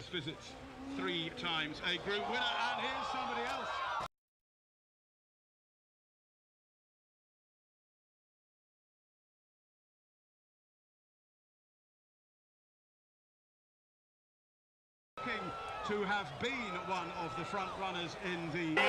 this visit 3 times a group winner, and here's somebody else. To have been one of the front runners in the...